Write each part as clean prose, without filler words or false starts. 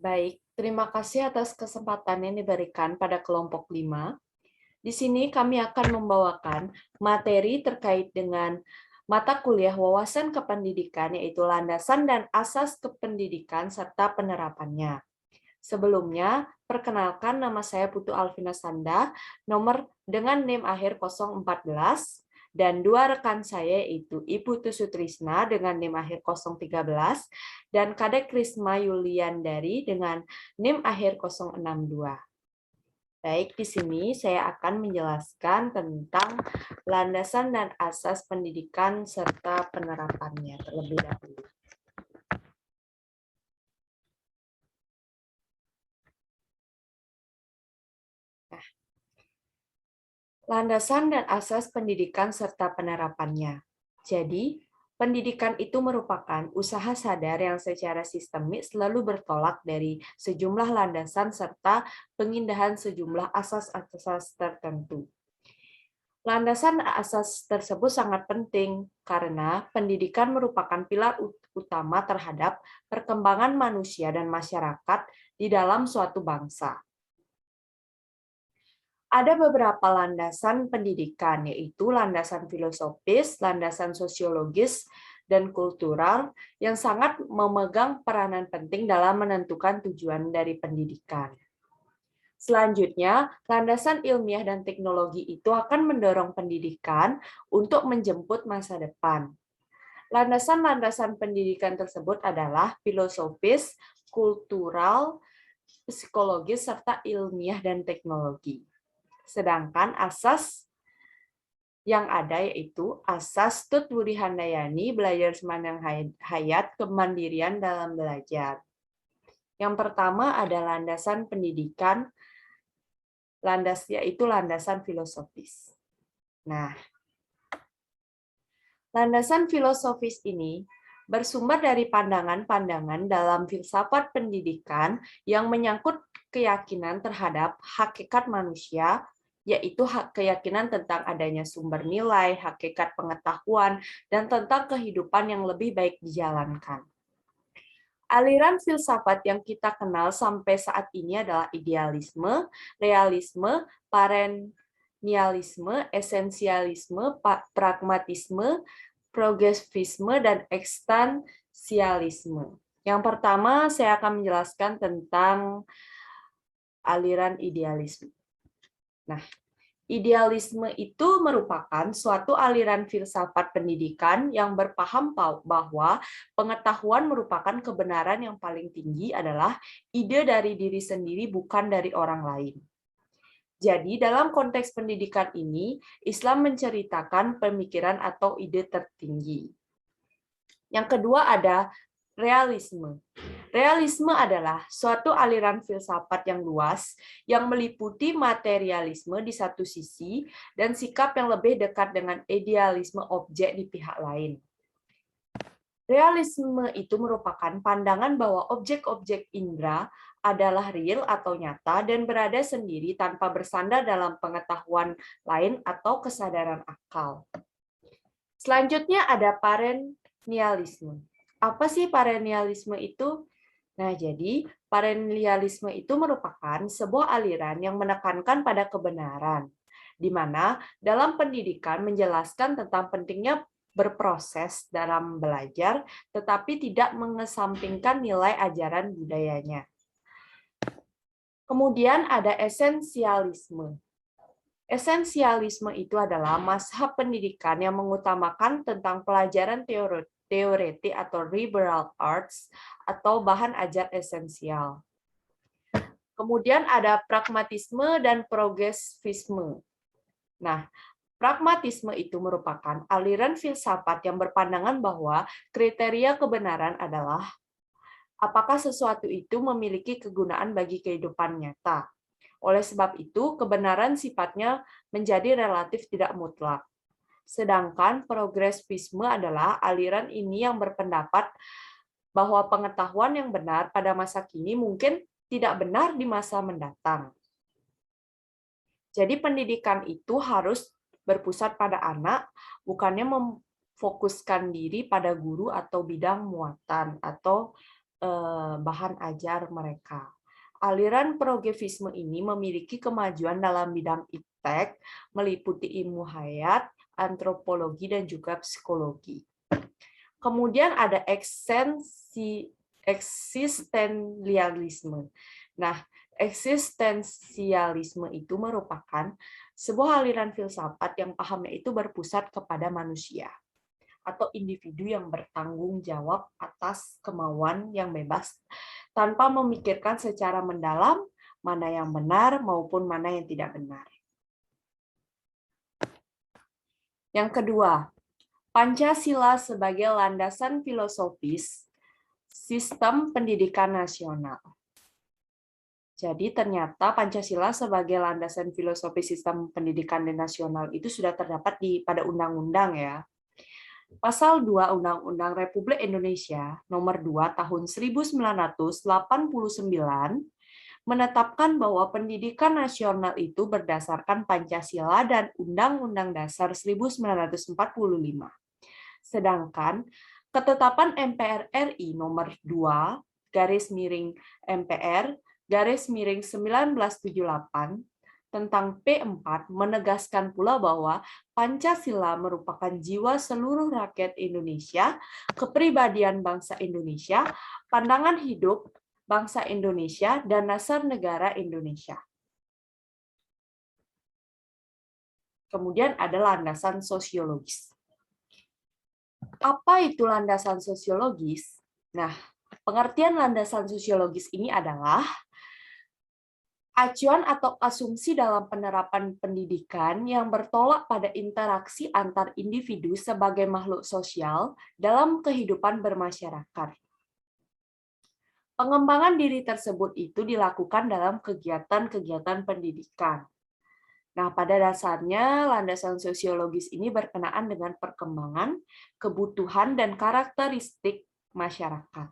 Baik, terima kasih atas kesempatan yang diberikan pada kelompok 5. Di sini kami akan membawakan materi terkait dengan mata kuliah wawasan kependidikan, yaitu landasan dan asas kependidikan serta penerapannya. Sebelumnya, perkenalkan nama saya Putu Alvina Sanda, nomor dengan NIM akhir 014, dan dua rekan saya yaitu Ibu Tusutrisna dengan NIM akhir 013, dan Kadek Krisma Yuliandari dengan NIM akhir 062. Baik, di sini saya akan menjelaskan tentang landasan dan asas pendidikan serta penerapannya terlebih dahulu. Landasan dan asas pendidikan serta penerapannya. Jadi, pendidikan itu merupakan usaha sadar yang secara sistemik selalu bertolak dari sejumlah landasan serta pengindahan sejumlah asas-asas tertentu. Landasan asas tersebut sangat penting karena pendidikan merupakan pilar utama terhadap perkembangan manusia dan masyarakat di dalam suatu bangsa. Ada beberapa landasan pendidikan, yaitu landasan filosofis, landasan sosiologis, dan kultural yang sangat memegang peranan penting dalam menentukan tujuan dari pendidikan. Selanjutnya, landasan ilmiah dan teknologi itu akan mendorong pendidikan untuk menjemput masa depan. Landasan-landasan pendidikan tersebut adalah filosofis, kultural, psikologis, serta ilmiah dan teknologi. Sedangkan asas yang ada yaitu asas Tut Wudi Handayani, belajar semandang hayat, kemandirian dalam belajar. Yang pertama ada landasan pendidikan, yaitu landasan filosofis. Nah, landasan filosofis ini bersumber dari pandangan-pandangan dalam filsafat pendidikan yang menyangkut keyakinan terhadap hakikat manusia, yaitu keyakinan tentang adanya sumber nilai, hakikat pengetahuan, dan tentang kehidupan yang lebih baik dijalankan. Aliran filsafat yang kita kenal sampai saat ini adalah idealisme, realisme, perennialisme, esensialisme, pragmatisme, progresivisme, dan ekstansialisme. Yang pertama, saya akan menjelaskan tentang aliran idealisme. Nah, idealisme itu merupakan suatu aliran filsafat pendidikan yang berpaham bahwa pengetahuan merupakan kebenaran yang paling tinggi adalah ide dari diri sendiri, bukan dari orang lain. Jadi, dalam konteks pendidikan ini, Islam menceritakan pemikiran atau ide tertinggi. Yang kedua ada realisme. Realisme adalah suatu aliran filsafat yang luas yang meliputi materialisme di satu sisi dan sikap yang lebih dekat dengan idealisme objek di pihak lain. Realisme itu merupakan pandangan bahwa objek-objek indera adalah real atau nyata dan berada sendiri tanpa bersandar dalam pengetahuan lain atau kesadaran akal. Selanjutnya ada perennialisme. Apa sih perennialisme itu? Nah, jadi perennialisme itu merupakan sebuah aliran yang menekankan pada kebenaran, di mana dalam pendidikan menjelaskan tentang pentingnya berproses dalam belajar, tetapi tidak mengesampingkan nilai ajaran budayanya. Kemudian ada esensialisme. Esensialisme itu adalah mazhab pendidikan yang mengutamakan tentang pelajaran teoretik atau liberal arts atau bahan ajar esensial. Kemudian ada pragmatisme dan progresivisme. Nah, pragmatisme itu merupakan aliran filsafat yang berpandangan bahwa kriteria kebenaran adalah apakah sesuatu itu memiliki kegunaan bagi kehidupan nyata. Oleh sebab itu, kebenaran sifatnya menjadi relatif tidak mutlak. Sedangkan progresivisme adalah aliran ini yang berpendapat bahwa pengetahuan yang benar pada masa kini mungkin tidak benar di masa mendatang. Jadi pendidikan itu harus berpusat pada anak, bukannya memfokuskan diri pada guru atau bidang muatan atau bahan ajar mereka. Aliran progresisme ini memiliki kemajuan dalam bidang iptek, meliputi ilmu hayat, antropologi, dan juga psikologi. Kemudian ada eksistensialisme. Nah, eksistensialisme itu merupakan sebuah aliran filsafat yang pahamnya itu berpusat kepada manusia atau individu yang bertanggung jawab atas kemauan yang bebas tanpa memikirkan secara mendalam mana yang benar maupun mana yang tidak benar. Yang kedua, Pancasila sebagai landasan filosofis sistem pendidikan nasional. Jadi ternyata Pancasila sebagai landasan filosofis sistem pendidikan nasional itu sudah terdapat pada undang-undang ya. Pasal 2 Undang-Undang Republik Indonesia Nomor 2 Tahun 1989 menetapkan bahwa pendidikan nasional itu berdasarkan Pancasila dan Undang-Undang Dasar 1945. Sedangkan ketetapan MPR RI Nomor 2 /MPR /1978 tentang P4 menegaskan pula bahwa Pancasila merupakan jiwa seluruh rakyat Indonesia, kepribadian bangsa Indonesia, pandangan hidup bangsa Indonesia, dan dasar negara Indonesia. Kemudian ada landasan sosiologis. Apa itu landasan sosiologis? Nah, pengertian landasan sosiologis ini adalah acuan atau asumsi dalam penerapan pendidikan yang bertolak pada interaksi antar individu sebagai makhluk sosial dalam kehidupan bermasyarakat. Pengembangan diri tersebut itu dilakukan dalam kegiatan-kegiatan pendidikan. Nah, pada dasarnya landasan sosiologis ini berkenaan dengan perkembangan, kebutuhan, dan karakteristik masyarakat.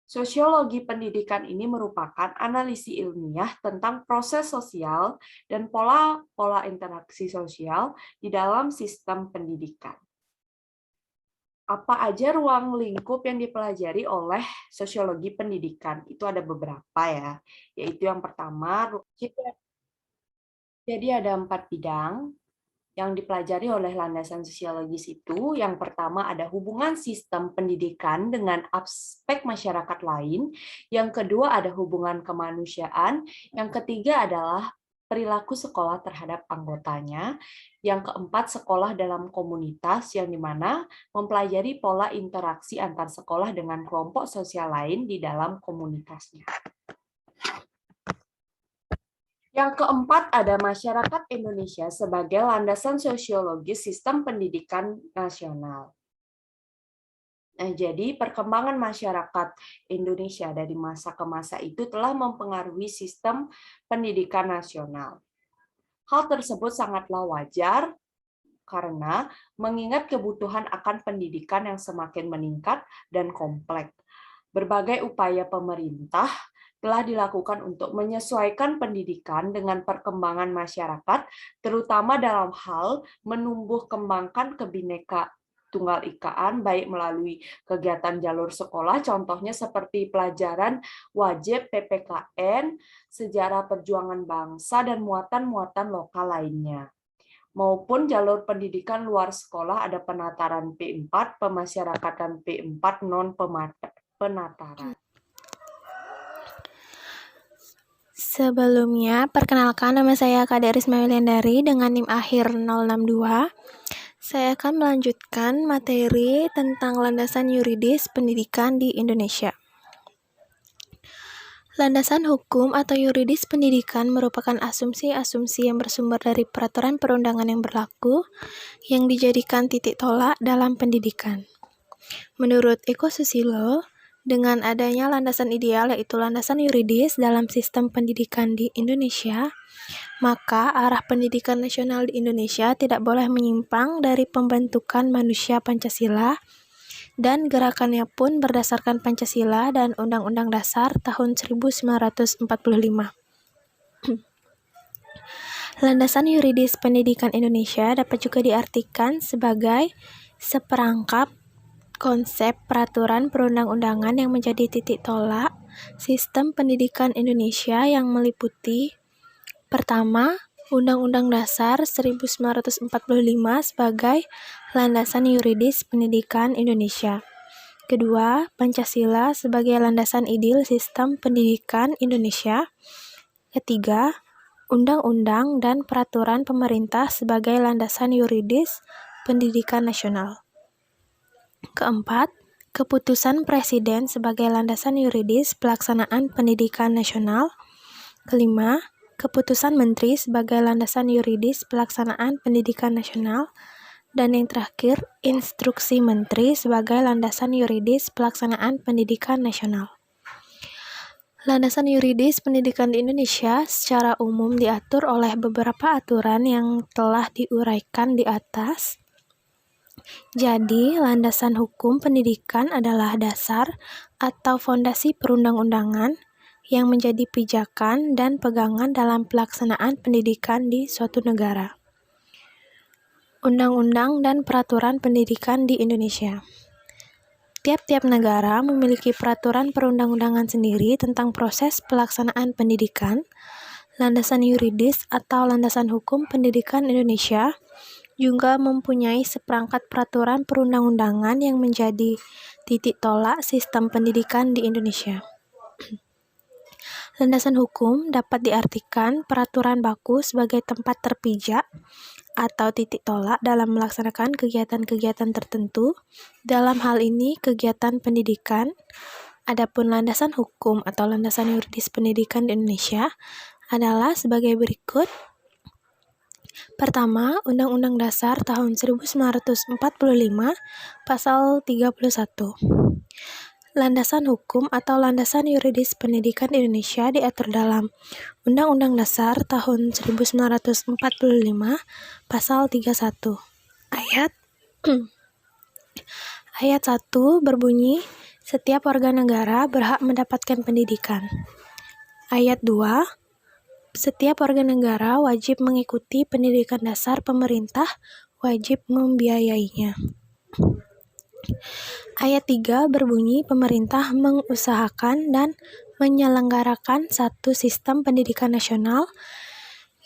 Sosiologi pendidikan ini merupakan analisis ilmiah tentang proses sosial dan pola-pola interaksi sosial di dalam sistem pendidikan. Apa aja ruang lingkup yang dipelajari oleh sosiologi pendidikan? Itu ada beberapa ya, yaitu yang pertama, jadi ada 4 bidang yang dipelajari oleh landasan sosiologis itu. Yang pertama ada hubungan sistem pendidikan dengan aspek masyarakat lain. Yang kedua ada hubungan kemanusiaan. Yang ketiga adalah perilaku sekolah terhadap anggotanya. Yang keempat, sekolah dalam komunitas, yang dimana mempelajari pola interaksi antar sekolah dengan kelompok sosial lain di dalam komunitasnya. Yang keempat, ada masyarakat Indonesia sebagai landasan sosiologis sistem pendidikan nasional. Nah, jadi perkembangan masyarakat Indonesia dari masa ke masa itu telah mempengaruhi sistem pendidikan nasional. Hal tersebut sangatlah wajar karena mengingat kebutuhan akan pendidikan yang semakin meningkat dan kompleks. Berbagai upaya pemerintah telah dilakukan untuk menyesuaikan pendidikan dengan perkembangan masyarakat, terutama dalam hal menumbuh kembangkan kebinekaan Tunggal Ikaan, baik melalui kegiatan jalur sekolah, contohnya seperti pelajaran wajib PPKN, sejarah perjuangan bangsa, dan muatan-muatan lokal lainnya. Maupun jalur pendidikan luar sekolah ada penataran P4, pemasyarakatan P4, non-penataran. Sebelumnya, perkenalkan nama saya Kak Risma Wiliandari dengan NIM akhir 062. Saya akan melanjutkan materi tentang landasan yuridis pendidikan di Indonesia. Landasan hukum atau yuridis pendidikan merupakan asumsi-asumsi yang bersumber dari peraturan perundangan yang berlaku yang dijadikan titik tolak dalam pendidikan. Menurut Eko Susilo, dengan adanya landasan ideal yaitu landasan yuridis dalam sistem pendidikan di Indonesia, maka arah pendidikan nasional di Indonesia tidak boleh menyimpang dari pembentukan manusia Pancasila dan gerakannya pun berdasarkan Pancasila dan Undang-Undang Dasar tahun 1945. Landasan yuridis pendidikan Indonesia dapat juga diartikan sebagai seperangkap konsep peraturan perundang-undangan yang menjadi titik tolak sistem pendidikan Indonesia yang meliputi: pertama, Undang-Undang Dasar 1945 sebagai landasan yuridis pendidikan Indonesia. Kedua, Pancasila sebagai landasan ideal sistem pendidikan Indonesia. Ketiga, Undang-undang dan peraturan pemerintah sebagai landasan yuridis pendidikan nasional. Keempat, keputusan Presiden sebagai landasan yuridis pelaksanaan pendidikan nasional. Kelima, keputusan Menteri sebagai landasan yuridis pelaksanaan pendidikan nasional. Dan yang terakhir, instruksi Menteri sebagai landasan yuridis pelaksanaan pendidikan nasional. Landasan yuridis pendidikan di Indonesia secara umum diatur oleh beberapa aturan yang telah diuraikan di atas. Jadi, landasan hukum pendidikan adalah dasar atau fondasi perundang-undangan yang menjadi pijakan dan pegangan dalam pelaksanaan pendidikan di suatu negara. Undang-undang dan peraturan pendidikan di Indonesia. Tiap-tiap negara memiliki peraturan perundang-undangan sendiri tentang proses pelaksanaan pendidikan. Landasan yuridis atau landasan hukum pendidikan Indonesia juga mempunyai seperangkat peraturan perundang-undangan yang menjadi titik tolak sistem pendidikan di Indonesia. Landasan hukum dapat diartikan peraturan baku sebagai tempat terpijak atau titik tolak dalam melaksanakan kegiatan-kegiatan tertentu, dalam hal ini kegiatan pendidikan. Adapun landasan hukum atau landasan yuridis pendidikan di Indonesia adalah sebagai berikut. Pertama, Undang-Undang Dasar tahun 1945, Pasal 31. Landasan hukum atau landasan yuridis pendidikan Indonesia diatur dalam Undang-Undang Dasar tahun 1945, Pasal 31. Ayat 1 berbunyi, setiap warga negara berhak mendapatkan pendidikan. Ayat 2, setiap warga negara wajib mengikuti pendidikan dasar pemerintah, wajib membiayainya. Ayat 3 berbunyi, pemerintah mengusahakan dan menyelenggarakan satu sistem pendidikan nasional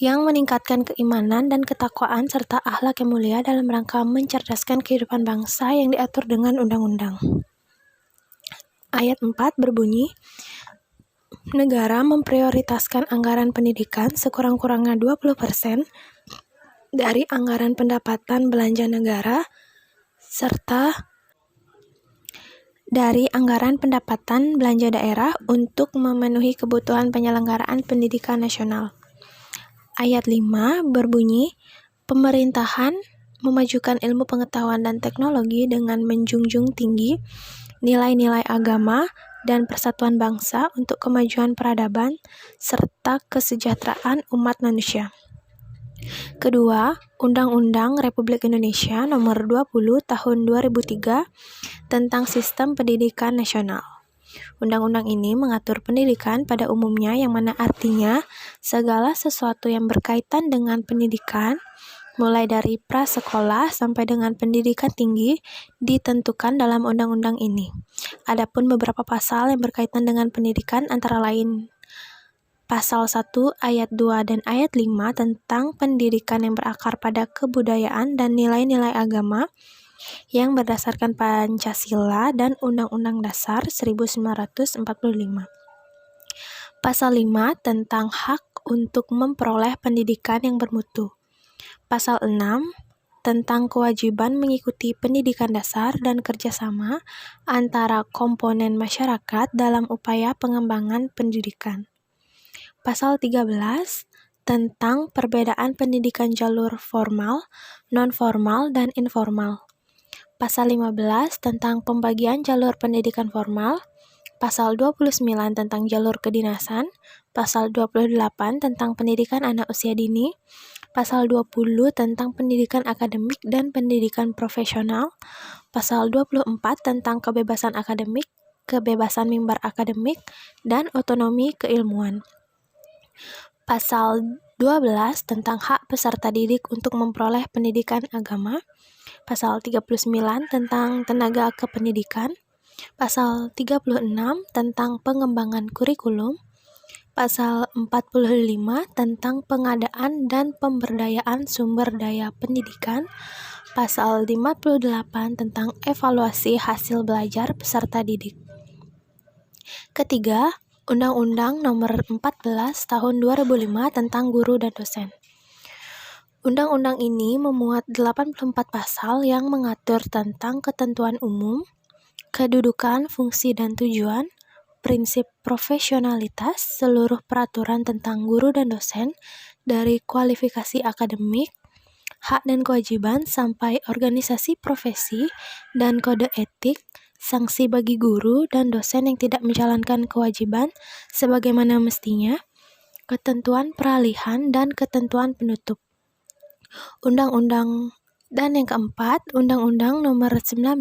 yang meningkatkan keimanan dan ketakwaan serta akhlak yang mulia dalam rangka mencerdaskan kehidupan bangsa yang diatur dengan undang-undang. Ayat 4 berbunyi, negara memprioritaskan anggaran pendidikan sekurang-kurangnya 20% dari anggaran pendapatan belanja negara serta dari anggaran pendapatan belanja daerah untuk memenuhi kebutuhan penyelenggaraan pendidikan nasional. Ayat 5 berbunyi, pemerintahan memajukan ilmu pengetahuan dan teknologi dengan menjunjung tinggi nilai-nilai agama dan persatuan bangsa untuk kemajuan peradaban serta kesejahteraan umat manusia. Kedua, Undang-Undang Republik Indonesia Nomor 20 Tahun 2003 tentang Sistem Pendidikan Nasional. Undang-undang ini mengatur pendidikan pada umumnya, yang mana artinya segala sesuatu yang berkaitan dengan pendidikan, mulai dari prasekolah sampai dengan pendidikan tinggi, ditentukan dalam undang-undang ini. Adapun beberapa pasal yang berkaitan dengan pendidikan antara lain Pasal 1, Ayat 2, dan Ayat 5 tentang pendidikan yang berakar pada kebudayaan dan nilai-nilai agama yang berdasarkan Pancasila dan Undang-Undang Dasar 1945. Pasal 5 tentang hak untuk memperoleh pendidikan yang bermutu. Pasal 6 tentang kewajiban mengikuti pendidikan dasar dan kerjasama antara komponen masyarakat dalam upaya pengembangan pendidikan. Pasal 13 tentang perbedaan pendidikan jalur formal, non-formal, dan informal. Pasal 15 tentang pembagian jalur pendidikan formal. Pasal 29 tentang jalur kedinasan. Pasal 28 tentang pendidikan anak usia dini. Pasal 20 tentang pendidikan akademik dan pendidikan profesional. Pasal 24 tentang kebebasan akademik, kebebasan mimbar akademik, dan otonomi keilmuan. Pasal 12 tentang hak peserta didik untuk memperoleh pendidikan agama. Pasal 39 tentang tenaga kependidikan, Pasal 36 tentang pengembangan kurikulum, Pasal 45 tentang pengadaan dan pemberdayaan sumber daya pendidikan, Pasal 58 tentang evaluasi hasil belajar peserta didik. Ketiga, Undang-Undang Nomor 14 Tahun 2005 tentang guru dan dosen. Undang-undang ini memuat 84 pasal yang mengatur tentang ketentuan umum, kedudukan, fungsi, dan tujuan, prinsip profesionalitas, seluruh peraturan tentang guru dan dosen, dari kualifikasi akademik, hak dan kewajiban, sampai organisasi profesi dan kode etik, sanksi bagi guru dan dosen yang tidak menjalankan kewajiban sebagaimana mestinya, ketentuan peralihan dan ketentuan penutup. Undang-undang dan yang keempat, Undang-Undang Nomor 19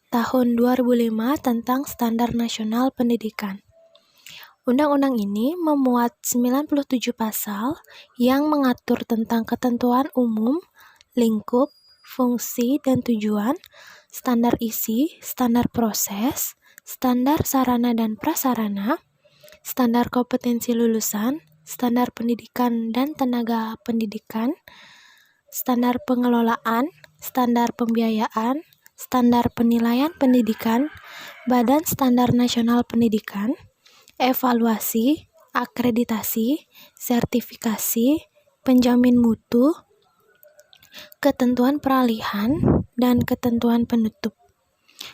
Tahun 2005 tentang Standar Nasional Pendidikan. Undang-undang ini memuat 97 pasal yang mengatur tentang ketentuan umum, lingkup, fungsi dan tujuan, standar isi, standar proses, standar sarana dan prasarana, standar kompetensi lulusan, standar pendidikan dan tenaga pendidikan, standar pengelolaan, standar pembiayaan, standar penilaian pendidikan, Badan Standar Nasional Pendidikan, evaluasi, akreditasi, sertifikasi, penjamin mutu, ketentuan peralihan, dan ketentuan penutup.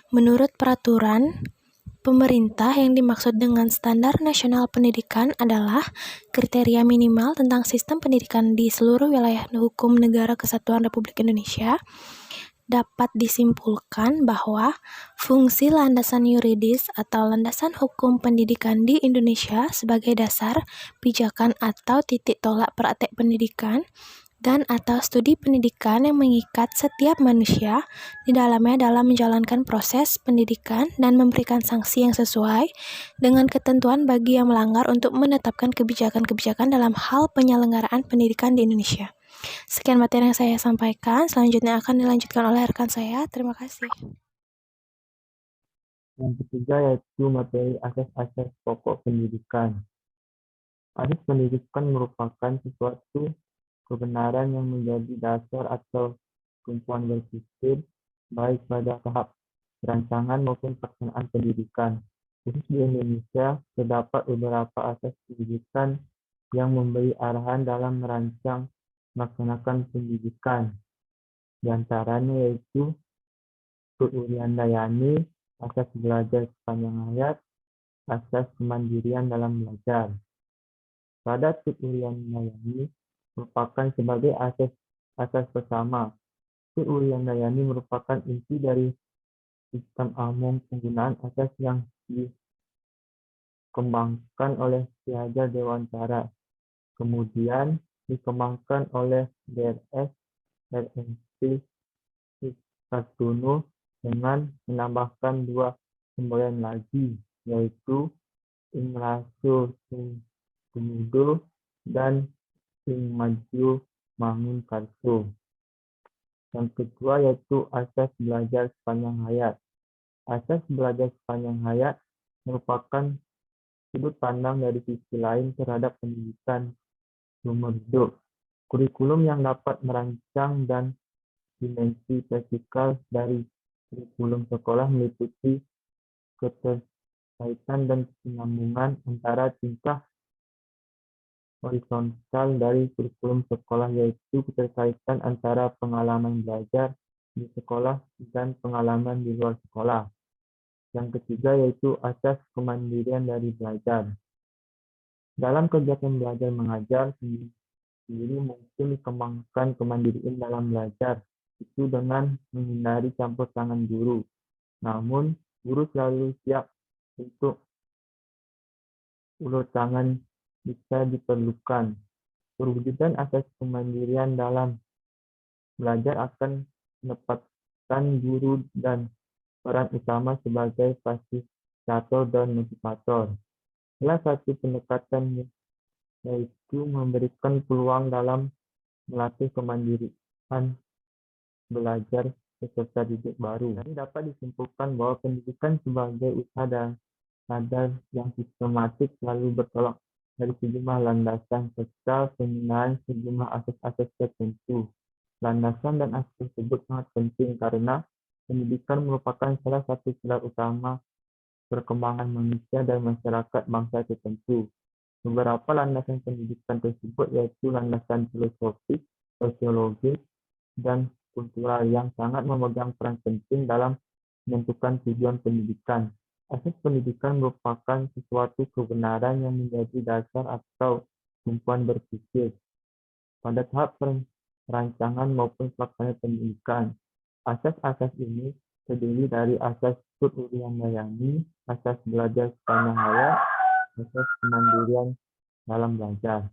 Menurut peraturan pemerintah, yang dimaksud dengan standar nasional pendidikan adalah kriteria minimal tentang sistem pendidikan di seluruh wilayah hukum negara kesatuan Republik Indonesia. Dapat disimpulkan bahwa fungsi landasan yuridis atau landasan hukum pendidikan di Indonesia sebagai dasar, pijakan atau titik tolak praktek pendidikan dan atau studi pendidikan yang mengikat setiap manusia di dalamnya dalam menjalankan proses pendidikan dan memberikan sanksi yang sesuai dengan ketentuan bagi yang melanggar untuk menetapkan kebijakan-kebijakan dalam hal penyelenggaraan pendidikan di Indonesia. Sekian materi yang saya sampaikan, selanjutnya akan dilanjutkan oleh rekan saya. Terima kasih. Yang ketiga yaitu materi asas-asas pokok pendidikan. Asas pendidikan merupakan sesuatu kebenaran yang menjadi dasar atau tumpuan berpikir baik pada tahap perancangan maupun pelaksanaan pendidikan. Khusus di Indonesia, terdapat beberapa asas pendidikan yang memberi arahan dalam merancang melaksanakan pendidikan. Di antaranya yaitu Tut Wuryandayani, asas belajar sepanjang hayat, asas kemandirian dalam belajar. Pada Tut Wuryandayani merupakan sebagai asas pertama. Tut Wuryandayani merupakan inti dari sistem umum penggunaan asas yang dikembangkan oleh Ki Hajar Dewantara. Kemudian dikembangkan oleh DRS RMC Kartono dengan menambahkan dua semboyan lagi, yaitu ing raso sing tumudo dan ing maju mangun karso. Yang kedua yaitu asas belajar sepanjang hayat. Asas belajar sepanjang hayat merupakan sudut pandang dari sisi lain terhadap pendidikan seumur hidup. Kurikulum yang dapat merancang dan dimensi vertikal dari kurikulum sekolah meliputi keterkaitan dan kesinambungan antara tingkah horizontal dari kurikulum sekolah, yaitu keterkaitan antara pengalaman belajar di sekolah dan pengalaman di luar sekolah. Yang ketiga yaitu asas kemandirian dari belajar. Dalam kegiatan belajar mengajar sendiri mungkin dikembangkan kemandirian dalam belajar itu dengan menghindari campur tangan guru. Namun, guru selalu siap untuk ulur tangan jika diperlukan. Perwujudan asas kemandirian dalam belajar akan menempatkan guru dan peran utama sebagai fasilitator dan motivator. Salah satu pendekatan yaitu memberikan peluang dalam melatih kemandirian belajar peserta didik baru. Ini dapat disimpulkan bahwa pendidikan sebagai usaha dan sadar yang sistematik selalu bertolak dari sejumlah landasan serta penggunaan sejumlah asas-asas tertentu. Landasan dan asas tersebut sangat penting karena pendidikan merupakan salah satu pilar utama perkembangan manusia dan masyarakat bangsa tertentu. Beberapa landasan pendidikan tersebut yaitu landasan filosofis, sosiologis, dan kultural yang sangat memegang peran penting dalam menentukan tujuan pendidikan. Asas pendidikan merupakan sesuatu kebenaran yang menjadi dasar atau tumpuan berpikir pada tahap perancangan maupun pelaksanaan pendidikan. Asas-asas ini terdiri dari asas Kut-Urian Mayani, asas belajar sepanjang hayat, asas kemandirian dalam belajar.